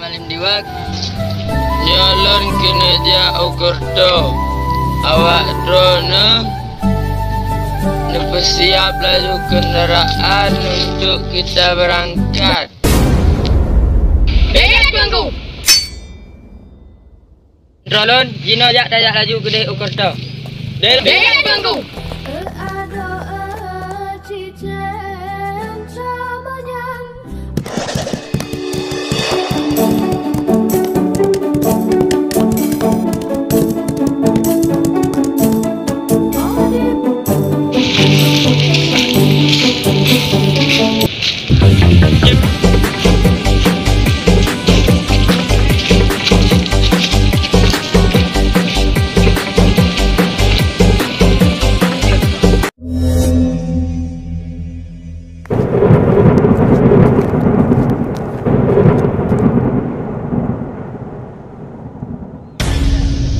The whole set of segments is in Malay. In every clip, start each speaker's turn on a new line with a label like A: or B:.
A: malim diwak jalan kini dia ukurdo awak drone bersiap laju kendaraan untuk kita berangkat.
B: Dayat bangku.
A: Drone Jino jak dajak laju gede ukurdo.
B: Dayat bangku.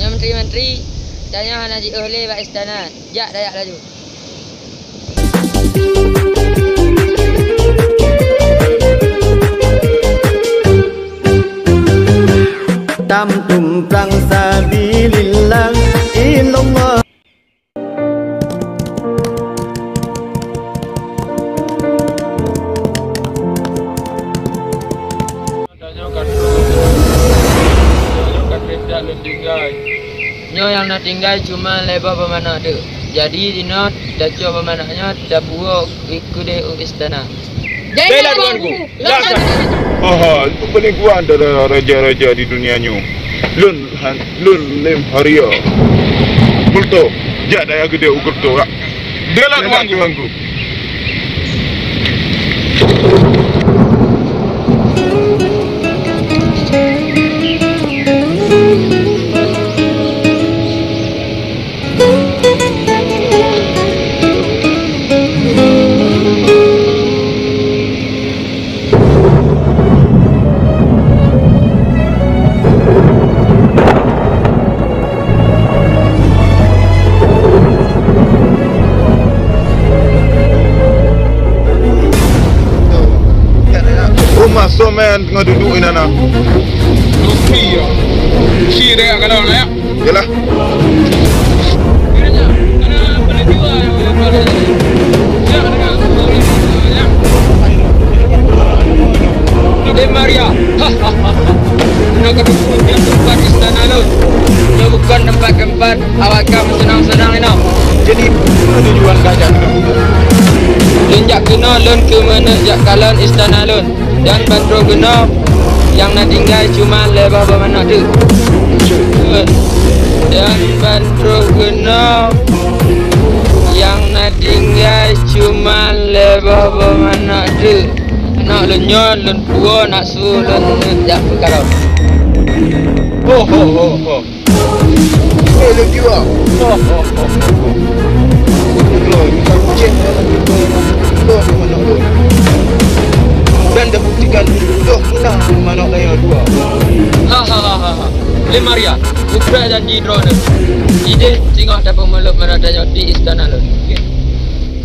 A: Menteri-menteri tanya Haji oleh Pak Istana jak dayak laju.
C: Tam tumprang sabilillah illallah.
A: Nyo yang nak tinggal cuma lebar bermana ada. Jadi dino dah coba bermananya dah buat ikut dia istana.
B: Dayat bangku.
D: Aha, itu peningkuan antara raja-raja di dunia ni. Lun lem haria. Multo, jak daya gede ukur tu. Dayat bangku. Somen tengah duduk ini nana.
E: Lupi ya. Si dia kalau nak ya.
D: Yalah.
E: Kiranya karena penelitian yang pada ya ada Maria. Nak kedua dia tempat istana lu.
A: Ini bukan tempat-tempat awak kamu senang-senang ini.
D: Jadi tujuan gajah tu.
A: Lun jak kena lun ke mana jak kalan istana lun. Dan bandro genap yang nak tinggal cuma lebar bermana tu. Dan bandro genap yang nak tinggal cuma lebar bermana tu. Nak lenyon, len puan, nak su, len jak perkara.
D: Oh. Boleh juga. Dan dah buktikan menang mana daya dua.
A: Ha. Le Maria, ukra janji drone. Ide tengok dapat meluk meradanya di istana lu.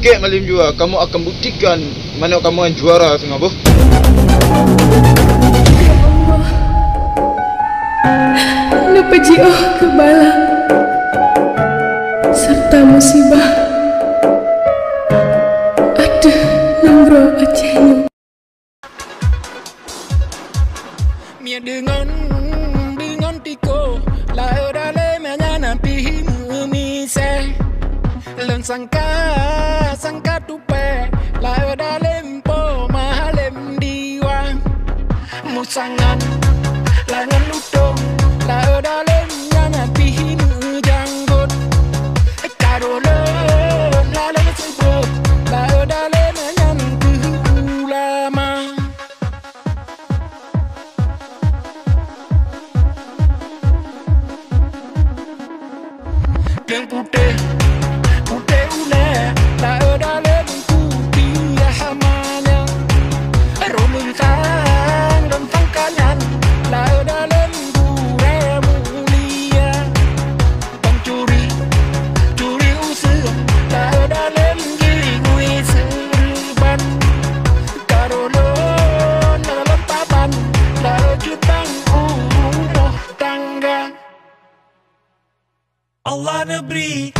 D: Kek malim juga, kamu akan buktikan mana kamu yang juara tengah boh.
F: Napajio kebala serta musibah. Aduh, nombro acehnya.
E: Mia dengan tiko la dale mañana pihimu mise lon sangka tupe la dale mpo mahalem diwa musangan langan luto la dale nyana pihimu janggot karolo la le sibuk la dale mañana ulama. Yang putih ule tak ada lebih putih hamanya romul kan dan pangkalan
G: Allah negeri